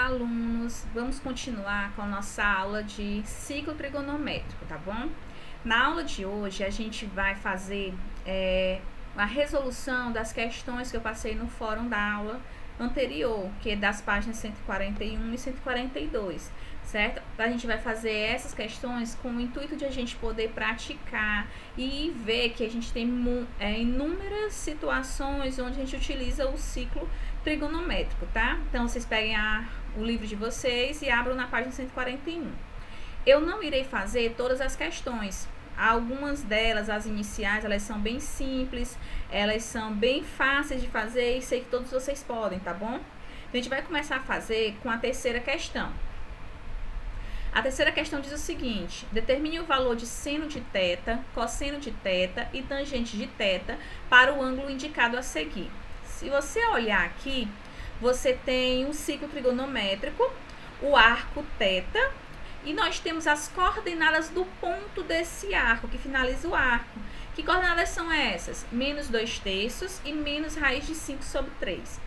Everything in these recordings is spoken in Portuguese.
alunos! Vamos continuar com a nossa aula de ciclo trigonométrico, tá bom? Na aula de hoje a gente vai fazer a resolução das questões que eu passei no fórum da aula anterior, que é das páginas 141 e 142, certo? A gente vai fazer essas questões com o intuito de a gente poder praticar e ver que a gente tem inúmeras situações onde a gente utiliza o ciclo trigonométrico, tá? Então, vocês peguem o livro de vocês e abram na página 141. Eu não irei fazer todas as questões. Algumas delas, as iniciais, elas são bem simples, elas são bem fáceis de fazer e sei que todos vocês podem, tá bom? Então, a gente vai começar a fazer com a terceira questão. A terceira questão diz o seguinte: determine o valor de seno de θ, cosseno de θ e tangente de θ para o ângulo indicado a seguir. Se você olhar aqui, você tem um ciclo trigonométrico, o arco θ, e nós temos as coordenadas do ponto desse arco, que finaliza o arco. Que coordenadas são essas? Menos 2/3 e menos raiz de 5 sobre 3.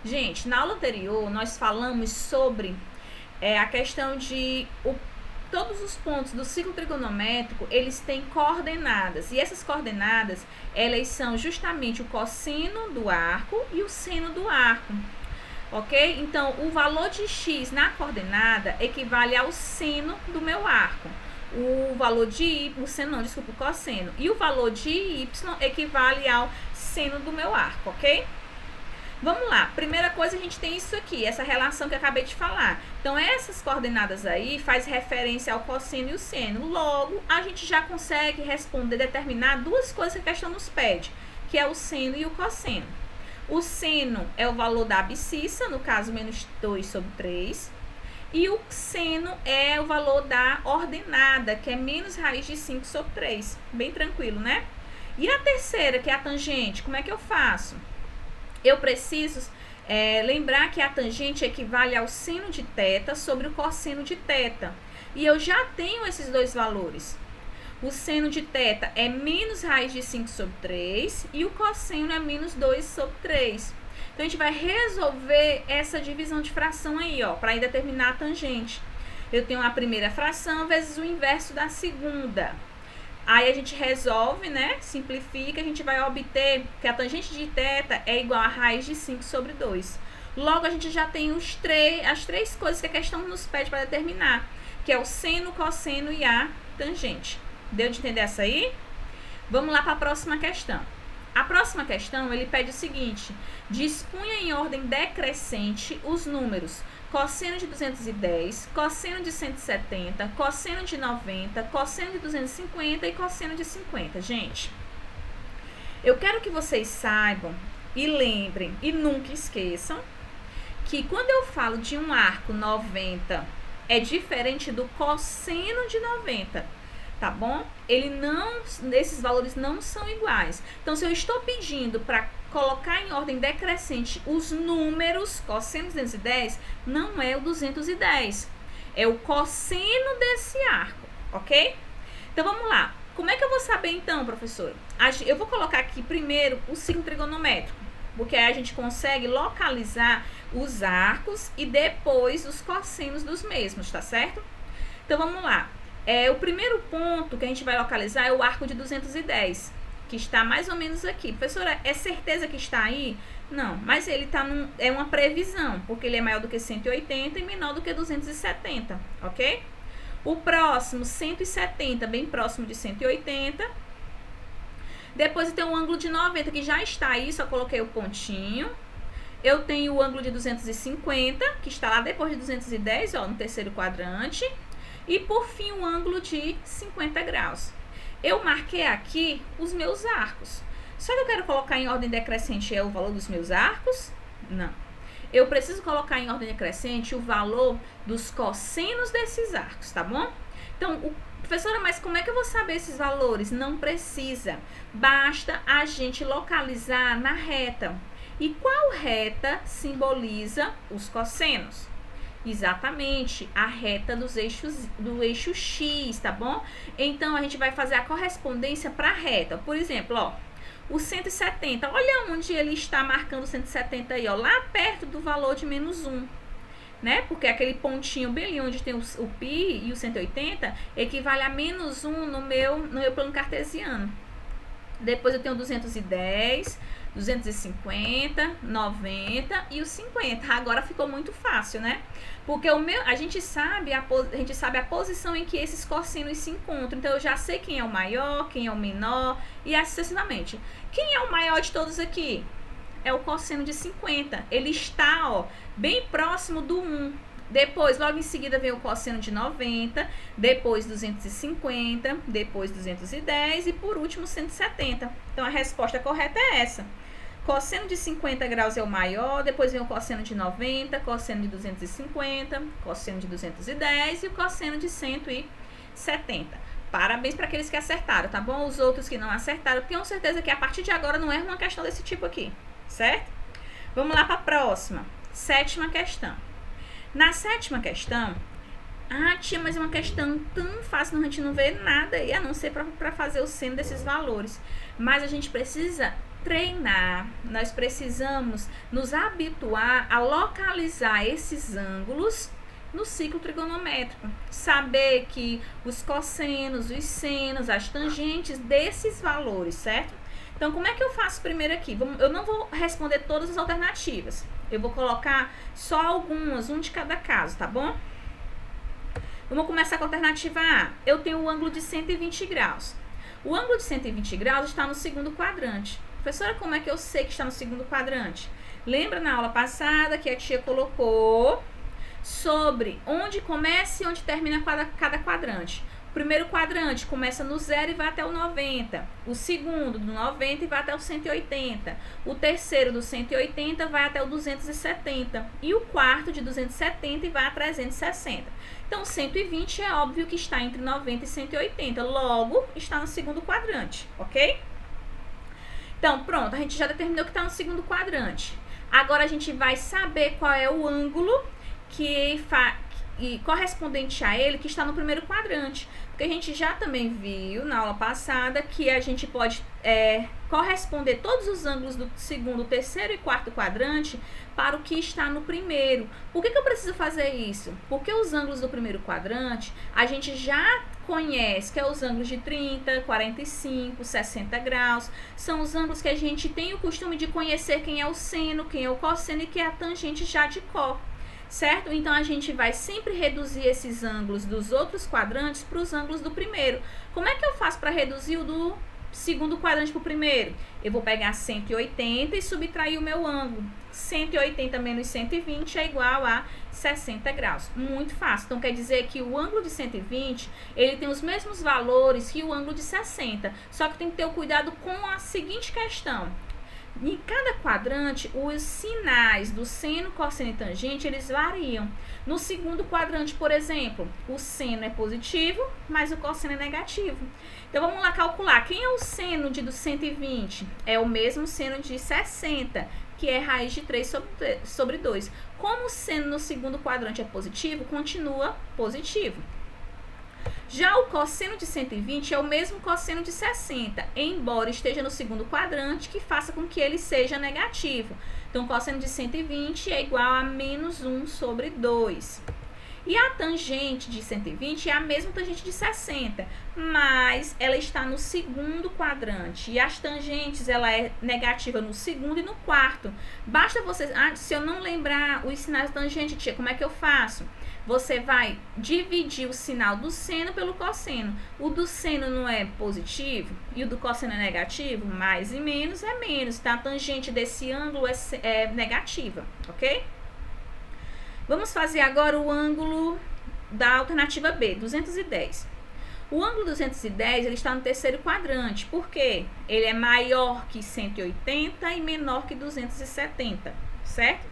Gente, na aula anterior, nós falamos sobre a questão de todos os pontos do ciclo trigonométrico, eles têm coordenadas. E essas coordenadas, elas são justamente o cosseno do arco e o seno do arco. Ok? Então, o valor de x na coordenada equivale ao seno do meu arco. O valor de y, o cosseno. E o valor de y equivale ao seno do meu arco, ok? Vamos lá. Primeira coisa, a gente tem isso aqui, essa relação que eu acabei de falar. Então, essas coordenadas aí faz referência ao cosseno e o seno. Logo, a gente já consegue responder, determinar duas coisas que a questão nos pede, que é o seno e o cosseno. O seno é o valor da abscissa, no caso, menos 2 sobre 3. E o seno é o valor da ordenada, que é menos raiz de 5 sobre 3. Bem tranquilo, né? E a terceira, que é a tangente, como é que eu faço? Eu preciso lembrar que a tangente equivale ao seno de θ sobre o cosseno de θ. E eu já tenho esses dois valores. O seno de θ é menos raiz de 5 sobre 3 e o cosseno é menos 2 sobre 3. Então, a gente vai resolver essa divisão de fração aí, ó, para determinar a tangente. Eu tenho a primeira fração vezes o inverso da segunda. Aí, a gente resolve, né, simplifica, a gente vai obter que a tangente de θ é igual a raiz de 5 sobre 2. Logo, a gente já tem as três coisas que a questão nos pede para determinar, que é o seno, o cosseno e a tangente. Deu de entender essa aí? Vamos lá para a próxima questão. A próxima questão, ele pede o seguinte: disponha em ordem decrescente os números cosseno de 210, cosseno de 170, cosseno de 90, cosseno de 250 e cosseno de 50. Gente, eu quero que vocês saibam e lembrem e nunca esqueçam que quando eu falo de um arco 90, é diferente do cosseno de 90. Tá bom? Esses valores não são iguais. Então, se eu estou pedindo para colocar em ordem decrescente os números, cosseno de 210, não é o 210. É o cosseno desse arco, ok? Então, vamos lá. Como é que eu vou saber, então, professora? Eu vou colocar aqui primeiro o ciclo trigonométrico, porque aí a gente consegue localizar os arcos e depois os cossenos dos mesmos, tá certo? Então, vamos lá. O primeiro ponto que a gente vai localizar é o arco de 210, que está mais ou menos aqui. Professora, é certeza que está aí? Não, mas ele é uma previsão, porque ele é maior do que 180 e menor do que 270, ok? O próximo, 170, bem próximo de 180. Depois eu tenho o ângulo de 90, que já está aí, só coloquei o pontinho. Eu tenho o ângulo de 250, que está lá depois de 210, ó, no terceiro quadrante. E, por fim, o ângulo de 50 graus. Eu marquei aqui os meus arcos. Só que eu quero colocar em ordem decrescente o valor dos meus arcos? Não. Eu preciso colocar em ordem decrescente o valor dos cossenos desses arcos, tá bom? Então, professora, mas como é que eu vou saber esses valores? Não precisa. Basta a gente localizar na reta. E qual reta simboliza os cossenos? Exatamente, a reta do eixo X, tá bom? Então, a gente vai fazer a correspondência para a reta. Por exemplo, ó, o 170, olha onde ele está marcando o 170 aí, ó, lá perto do valor de menos 1. né? Porque aquele pontinho bem ali onde tem o π e o 180 equivale a -1 no meu plano cartesiano. Depois eu tenho 210, 250, 90 e o 50. Agora ficou muito fácil, né? Porque a gente sabe a posição em que esses cossenos se encontram. Então eu já sei quem é o maior, quem é o menor e assim sucessivamente. Quem é o maior de todos aqui? É o cosseno de 50. Ele está, ó, bem próximo do 1. Depois, logo em seguida, vem o cosseno de 90, depois 250, depois 210 e por último 170. Então a resposta correta é essa. Cosseno de 50 graus é o maior, depois vem o cosseno de 90, cosseno de 250, cosseno de 210 e o cosseno de 170. Parabéns para aqueles que acertaram, tá bom? Os outros que não acertaram, tenho certeza que a partir de agora não erra uma questão desse tipo aqui, certo? Vamos lá para a próxima, 7ª questão. Na 7ª questão, tia, mas é uma questão tão fácil, a gente não vê nada aí, a não ser para fazer o seno desses valores. Mas a gente precisa treinar, nós precisamos nos habituar a localizar esses ângulos no ciclo trigonométrico. Saber que os cossenos, os senos, as tangentes desses valores, certo? Então, como é que eu faço primeiro aqui? Eu não vou responder todas as alternativas. Eu vou colocar só algumas, um de cada caso, tá bom? Vamos começar com a alternativa A. Eu tenho o ângulo de 120 graus. O ângulo de 120 graus está no segundo quadrante. Professora, como é que eu sei que está no segundo quadrante? Lembra na aula passada que a tia colocou sobre onde começa e onde termina cada quadrante. O primeiro quadrante começa no 0 e vai até o 90. O segundo, do 90 e vai até o 180. O terceiro, do 180, vai até o 270. E o quarto, de 270, e vai a 360. Então, 120 é óbvio que está entre 90 e 180. Logo, está no segundo quadrante, ok? Então, pronto, a gente já determinou que está no segundo quadrante. Agora, a gente vai saber qual é o ângulo e correspondente a ele que está no primeiro quadrante. Porque a gente já também viu na aula passada que a gente pode corresponder todos os ângulos do segundo, terceiro e quarto quadrante para o que está no primeiro. Por que eu preciso fazer isso? Porque os ângulos do primeiro quadrante a gente já conhece, que é os ângulos de 30, 45, 60 graus. São os ângulos que a gente tem o costume de conhecer quem é o seno, quem é o cosseno e quem é a tangente já de cor. Certo? Então, a gente vai sempre reduzir esses ângulos dos outros quadrantes para os ângulos do primeiro. Como é que eu faço para reduzir o do segundo quadrante para o primeiro? Eu vou pegar 180 e subtrair o meu ângulo. 180 menos 120 é igual a 60 graus. Muito fácil. Então, quer dizer que o ângulo de 120, ele tem os mesmos valores que o ângulo de 60. Só que tem que ter o cuidado com a seguinte questão. Em cada quadrante, os sinais do seno, cosseno e tangente, eles variam. No segundo quadrante, por exemplo, o seno é positivo, mas o cosseno é negativo. Então, vamos lá calcular. Quem é o seno do 120? É o mesmo seno de 60, que é raiz de 3 sobre 2. Como o seno no segundo quadrante é positivo, continua positivo. Já o cosseno de 120 é o mesmo cosseno de 60, embora esteja no segundo quadrante, que faça com que ele seja negativo. Então, o cosseno de 120 é igual a -1 sobre 2. E a tangente de 120 é a mesma tangente de 60, mas ela está no segundo quadrante. E as tangentes, ela é negativa no segundo e no quarto. Basta você... se eu não lembrar os sinais da tangente, tia, como é que eu faço? Você vai dividir o sinal do seno pelo cosseno. O do seno não é positivo e o do cosseno é negativo? Mais e menos é menos, tá? A tangente desse ângulo é negativa, ok? Vamos fazer agora o ângulo da alternativa B, 210. O ângulo 210, ele está no terceiro quadrante. Por quê? Ele é maior que 180 e menor que 270, certo?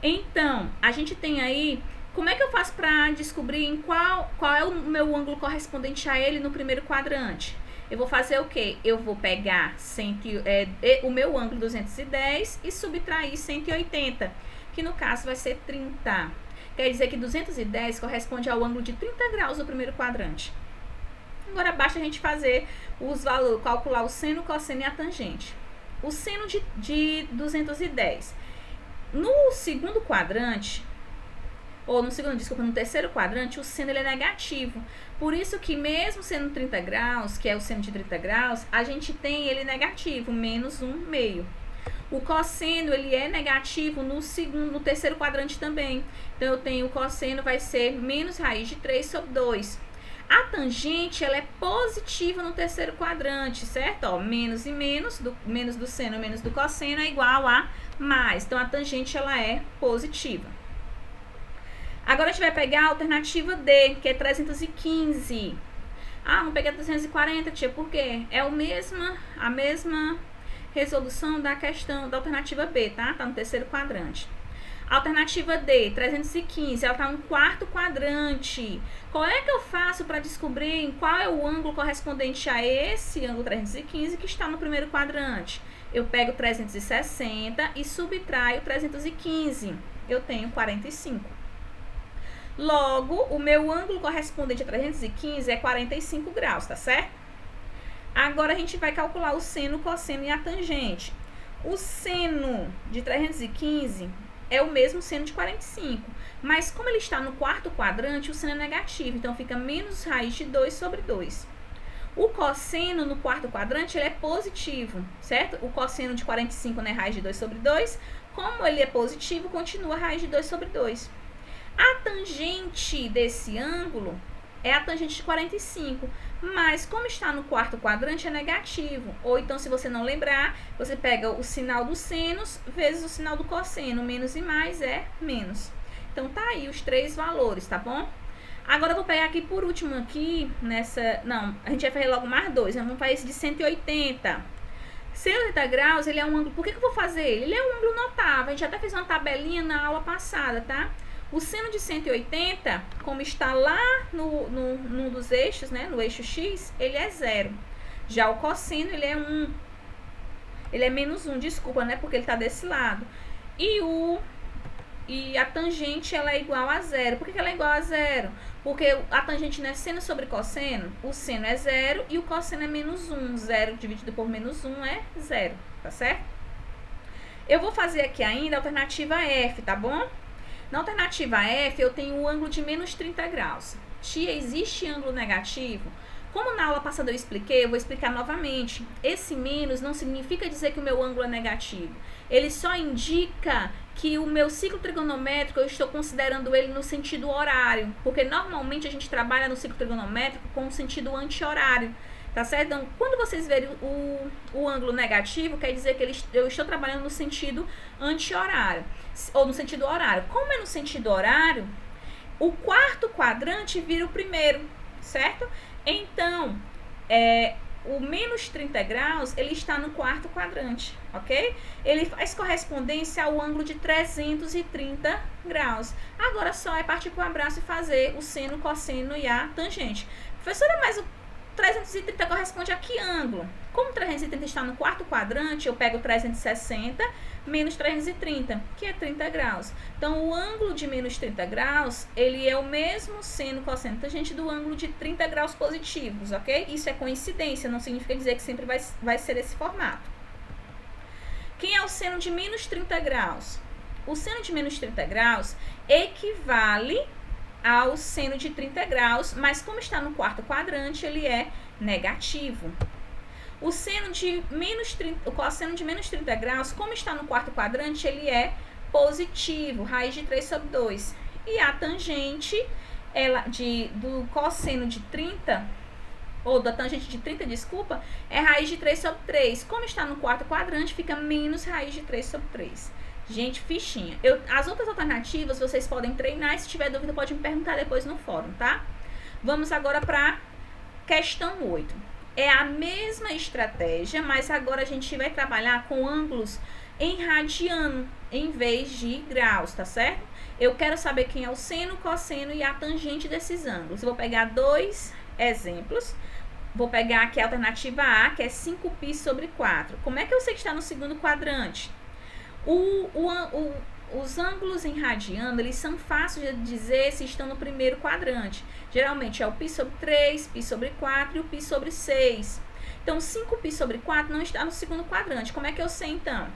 Então, a gente tem aí... Como é que eu faço para descobrir qual é o meu ângulo correspondente a ele no primeiro quadrante? Eu vou fazer o quê? Eu vou pegar o meu ângulo 210 e subtrair 180, que no caso vai ser 30. Quer dizer que 210 corresponde ao ângulo de 30 graus do primeiro quadrante. Agora basta a gente fazer os valores, calcular o seno, o cosseno e a tangente. O seno de 210. No segundo quadrante, ou no segundo, desculpa, no terceiro quadrante, o seno ele é negativo. Por isso que mesmo sendo 30 graus, que é o seno de 30 graus, a gente tem ele negativo, menos 1/2. O cosseno, ele é negativo no terceiro quadrante também. Então, eu tenho o cosseno vai ser menos raiz de 3 sobre 2. A tangente, ela é positiva no terceiro quadrante, certo? Ó, menos e menos, menos do seno menos do cosseno é igual a mais. Então, a tangente, ela é positiva. Agora, a gente vai pegar a alternativa D, que é 315. Ah, não peguei a 340, tia, por quê? É a mesma resolução da questão da alternativa B, tá? Tá no terceiro quadrante. Alternativa D, 315, ela está no quarto quadrante. Qual é que eu faço para descobrir qual é o ângulo correspondente a esse ângulo 315 que está no primeiro quadrante? Eu pego 360 e subtraio 315. Eu tenho 45. Logo, o meu ângulo correspondente a 315 é 45 graus, tá certo? Agora, a gente vai calcular o seno, o cosseno e a tangente. O seno de 315 é o mesmo seno de 45, mas como ele está no quarto quadrante, o seno é negativo, então fica menos raiz de 2 sobre 2. O cosseno no quarto quadrante, ele é positivo, certo? O cosseno de 45 não é raiz de 2 sobre 2, como ele é positivo, continua raiz de 2 sobre 2. A tangente desse ângulo é a tangente de 45, mas como está no quarto quadrante é negativo. Ou então, se você não lembrar, você pega o sinal do seno vezes o sinal do cosseno. Menos e mais é menos. Então, tá aí os três valores, tá bom? Agora, eu vou pegar aqui por último aqui, nessa... Não, a gente vai fazer logo mais dois. Vamos fazer esse de 180. 180 graus, ele é um ângulo... Por que eu vou fazer ele? Ele é um ângulo notável. A gente até fez uma tabelinha na aula passada, tá? O seno de 180, como está lá num dos eixos, né, no eixo X, ele é 0. Já o cosseno, ele é 1. Ele é menos 1, desculpa, né, porque ele está desse lado. E a tangente, ela é igual a 0. Por que ela é igual a 0? Porque a tangente não é seno sobre cosseno. O seno é 0 e o cosseno é menos 1. 0 dividido por menos 1 é 0, tá certo? Eu vou fazer aqui ainda a alternativa F, tá bom? Na alternativa F, eu tenho o ângulo de menos 30 graus. Tia, existe ângulo negativo? Como na aula passada eu expliquei, eu vou explicar novamente. Esse menos não significa dizer que o meu ângulo é negativo. Ele só indica que o meu ciclo trigonométrico, eu estou considerando ele no sentido horário. Porque normalmente a gente trabalha no ciclo trigonométrico com o sentido anti-horário. Tá certo? Então, quando vocês verem o ângulo negativo, quer dizer que eu estou trabalhando no sentido anti-horário, ou no sentido horário. Como é no sentido horário, o quarto quadrante vira o primeiro, certo? Então, o menos 30 graus, ele está no quarto quadrante, ok? Ele faz correspondência ao ângulo de 330 graus. Agora, só é partir para o abraço e fazer o seno, cosseno e a tangente. Professora, mas o 330 corresponde a que ângulo? Como 330 está no quarto quadrante, eu pego 360 menos 330, que é 30 graus. Então, o ângulo de menos 30 graus, ele é o mesmo seno, cosseno, tangente do ângulo de 30 graus positivos, ok? Isso é coincidência, não significa dizer que sempre vai ser esse formato. Quem é o seno de menos 30 graus? O seno de menos 30 graus equivale ao seno de 30 graus, mas como está no quarto quadrante, ele é negativo. O seno de menos 30, o cosseno de menos 30 graus, como está no quarto quadrante, ele é positivo, raiz de 3 sobre 2. E a tangente do cosseno de 30, ou da tangente de 30, desculpa, é raiz de 3 sobre 3. Como está no quarto quadrante, fica menos raiz de 3 sobre 3. Gente, fichinha. As outras alternativas vocês podem treinar e se tiver dúvida pode me perguntar depois no fórum, tá? Vamos agora para questão 8. É a mesma estratégia, mas agora a gente vai trabalhar com ângulos em radiano em vez de graus, tá certo? Eu quero saber quem é o seno, cosseno e a tangente desses ângulos. Eu vou pegar dois exemplos. Vou pegar aqui a alternativa A, que é 5π sobre 4. Como é que eu sei que está no segundo quadrante? Os ângulos em radiano, eles são fáceis de dizer se estão no primeiro quadrante. Geralmente é o π sobre 3, π sobre 4 e o π sobre 6. Então, 5π sobre 4 não está no segundo quadrante. Como é que eu sei, então?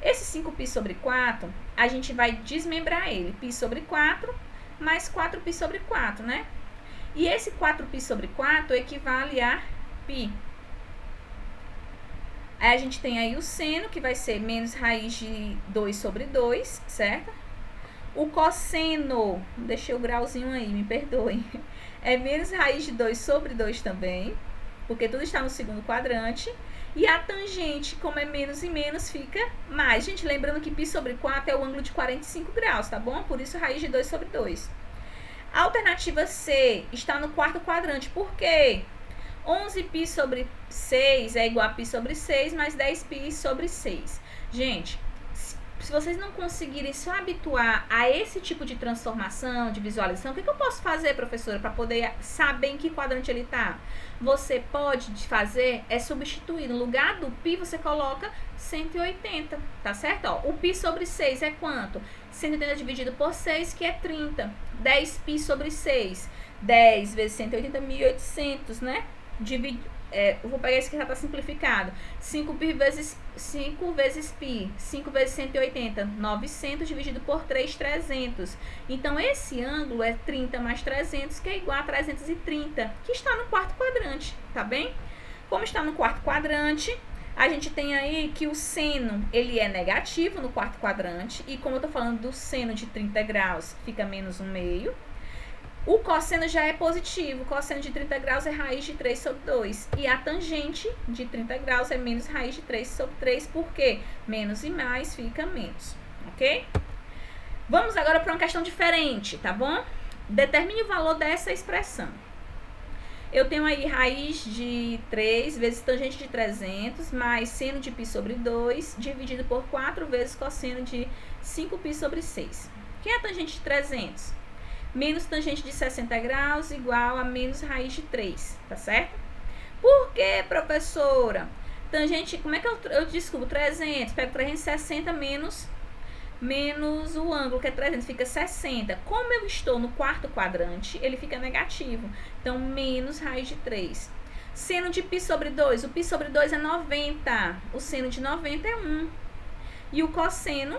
Esse 5π sobre 4, a gente vai desmembrar ele. π sobre 4 mais 4π sobre 4, né? E esse 4π sobre 4 equivale a π. Aí a gente tem aí o seno, que vai ser menos raiz de 2 sobre 2, certo? O cosseno, deixei o grauzinho aí, me perdoem, é menos raiz de 2 sobre 2 também, porque tudo está no segundo quadrante. E a tangente, como é menos e menos, fica mais. Gente, lembrando que π sobre 4 é o ângulo de 45 graus, tá bom? Por isso, raiz de 2 sobre 2. A alternativa C está no quarto quadrante. Por quê? 11π sobre 6 é igual a π sobre 6, mais 10π sobre 6. Gente, se vocês não conseguirem se habituar a esse tipo de transformação, de visualização, o que eu posso fazer, professora, para poder saber em que quadrante ele está? Você pode fazer é substituir. No lugar do π, você coloca 180, tá certo? Ó, o π sobre 6 é quanto? 180 dividido por 6, que é 30. 10π sobre 6. 10 vezes 180, 1.800, né? Eu vou pegar esse que já está simplificado. 5 vezes π, 5 vezes 180, 900 dividido por 3, 300. Então, esse ângulo é 30 mais 300, que é igual a 330, que está no quarto quadrante, tá bem? Como está no quarto quadrante, a gente tem aí que o seno, ele é negativo no quarto quadrante, e como eu estou falando do seno de 30 graus, fica menos 1/2. O cosseno já é positivo, o cosseno de 30 graus é raiz de 3 sobre 2. E a tangente de 30 graus é menos raiz de 3 sobre 3, porque menos e mais fica menos, ok? Vamos agora para uma questão diferente, tá bom? Determine o valor dessa expressão. Eu tenho aí raiz de 3 vezes tangente de 300, mais seno de π sobre 2, dividido por 4 vezes cosseno de 5π sobre 6. Que é a tangente de 300? Menos tangente de 60 graus igual a menos raiz de 3, tá certo? Por que, professora? Tangente, como é que eu descubro 300? Pego 360 menos o ângulo, que é 300, fica 60. Como eu estou no quarto quadrante, ele fica negativo. Então, menos raiz de 3. Seno de π sobre 2. O π sobre 2 é 90. O seno de 90 é 1. E o cosseno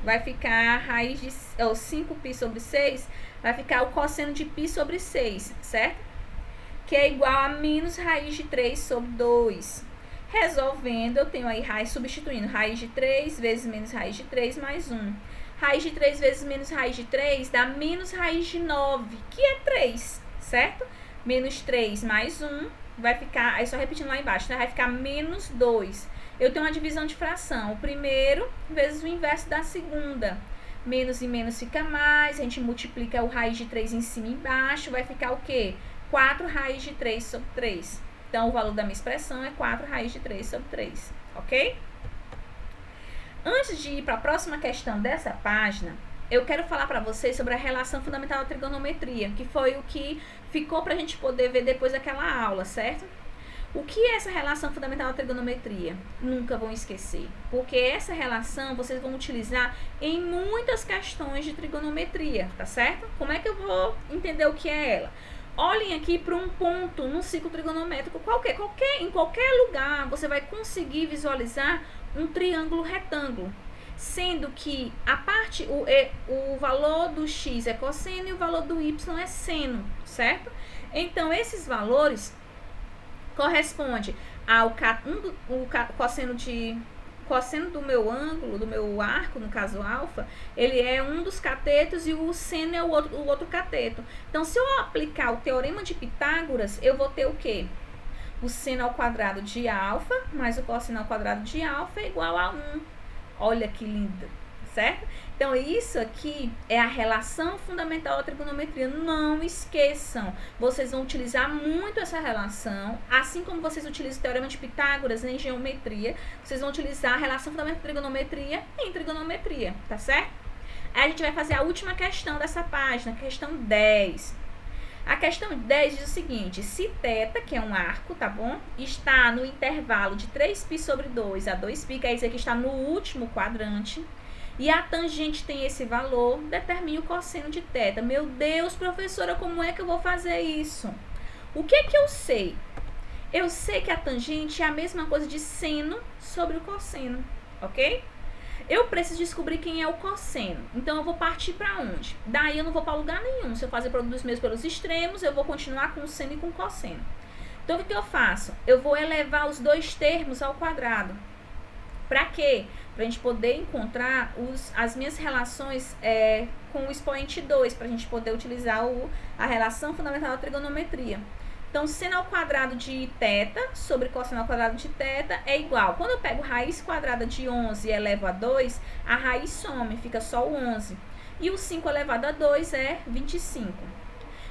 vai ficar raiz de 5π sobre 6, vai ficar o cosseno de π sobre 6, certo? Que é igual a menos raiz de 3 sobre 2. Resolvendo, eu tenho aí raiz, substituindo raiz de 3 vezes menos raiz de 3 mais 1. Raiz de 3 vezes menos raiz de 3 dá menos raiz de 9, que é 3, certo? Menos 3 mais 1 vai ficar, aí só repetindo lá embaixo, né? Vai ficar menos 2. Eu tenho uma divisão de fração, o primeiro vezes o inverso da segunda. Menos e menos fica mais, a gente multiplica o raiz de 3 em cima e embaixo, vai ficar o quê? 4 raiz de 3 sobre 3. Então, o valor da minha expressão é 4 raiz de 3 sobre 3, ok? Antes de ir para a próxima questão dessa página, eu quero falar para vocês sobre a relação fundamental da trigonometria, que foi o que ficou para a gente poder ver depois daquela aula, certo? O que é essa relação fundamental da trigonometria? Nunca vão esquecer, porque essa relação vocês vão utilizar em muitas questões de trigonometria, tá certo? Como é que eu vou entender o que é ela? Olhem aqui para um ponto no ciclo trigonométrico em qualquer lugar você vai conseguir visualizar um triângulo retângulo, sendo que o valor do x é cosseno e o valor do y é seno, certo? Então, esses valores corresponde ao cosseno do meu ângulo, do meu arco, no caso alfa, ele é um dos catetos e o seno é o outro cateto. Então, se eu aplicar o teorema de Pitágoras, eu vou ter o quê? O seno ao quadrado de alfa mais o cosseno ao quadrado de alfa é igual a 1. Olha que lindo, certo? Então, isso aqui é a relação fundamental da trigonometria. Não esqueçam, vocês vão utilizar muito essa relação, assim como vocês utilizam o teorema de Pitágoras em geometria, vocês vão utilizar a relação fundamental da trigonometria em trigonometria, tá certo? Aí a gente vai fazer a última questão dessa página, questão 10. A questão 10 diz o seguinte: se θ, que é um arco, tá bom? Está no intervalo de 3π sobre 2 a 2π, quer dizer que está no último quadrante, e a tangente tem esse valor, determine o cosseno de θ. Meu Deus, professora, como é que eu vou fazer isso? O que é que eu sei? Eu sei que a tangente é a mesma coisa de seno sobre o cosseno, ok? Eu preciso descobrir quem é o cosseno. Então, eu vou partir para onde? Daí, eu não vou para lugar nenhum. Se eu fazer produto dos meus pelos extremos, eu vou continuar com o seno e com o cosseno. Então, o que eu faço? Eu vou elevar os dois termos ao quadrado. Para quê? Para a gente poder encontrar as minhas relações com o expoente 2, para a gente poder utilizar a relação fundamental da trigonometria. Então, seno ao quadrado de θ sobre cosseno ao quadrado de θ é igual. Quando eu pego raiz quadrada de 11 e elevo a 2, a raiz some, fica só o 11. E o 5 elevado a 2 é 25.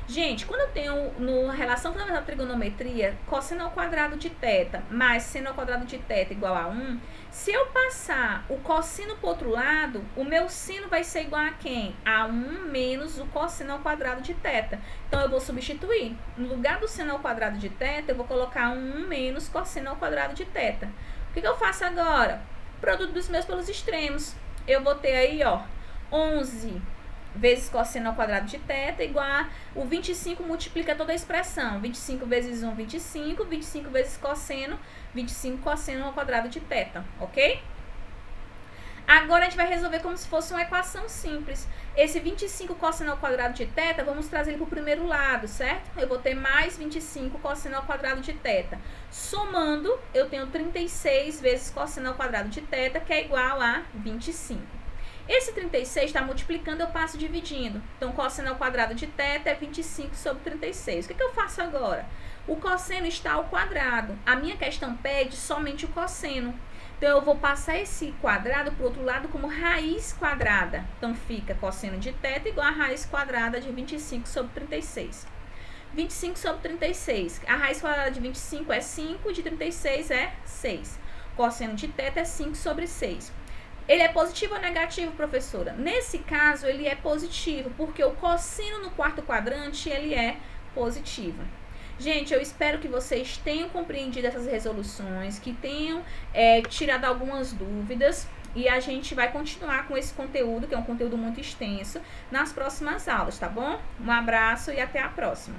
Gente, quando eu tenho na relação fundamental da trigonometria, cosseno ao quadrado de θ mais seno ao quadrado de θ igual a 1, se eu passar o cosseno para o outro lado, o meu seno vai ser igual a quem? A 1 menos o cosseno ao quadrado de θ. Então, eu vou substituir. No lugar do seno ao quadrado de θ, eu vou colocar 1 menos cosseno ao quadrado de θ. O que eu faço agora? Produto dos meus pelos extremos. Eu vou ter aí, ó, 11 vezes cosseno ao quadrado de θ igual a o 25 multiplica toda a expressão. 25 vezes 1, 25. 25 vezes cosseno, 25 cosseno ao quadrado de θ, ok? Agora, a gente vai resolver como se fosse uma equação simples. Esse 25 cosseno ao quadrado de θ, vamos trazer ele para o primeiro lado, certo? Eu vou ter mais 25 cosseno ao quadrado de θ. Somando, eu tenho 36 vezes cosseno ao quadrado de θ, que é igual a 25. Esse 36 está multiplicando, eu passo dividindo. Então, cosseno ao quadrado de θ é 25 sobre 36. O que eu faço agora? O cosseno está ao quadrado. A minha questão pede somente o cosseno. Então, eu vou passar esse quadrado para o outro lado como raiz quadrada. Então, fica cosseno de θ igual a raiz quadrada de 25 sobre 36. 25 sobre 36. A raiz quadrada de 25 é 5, de 36 é 6. Cosseno de θ é 5 sobre 6. Ele é positivo ou negativo, professora? Nesse caso, ele é positivo, porque o cosseno no quarto quadrante, ele é positivo. Gente, eu espero que vocês tenham compreendido essas resoluções, que tenham tirado algumas dúvidas, e a gente vai continuar com esse conteúdo, que é um conteúdo muito extenso, nas próximas aulas, tá bom? Um abraço e até a próxima.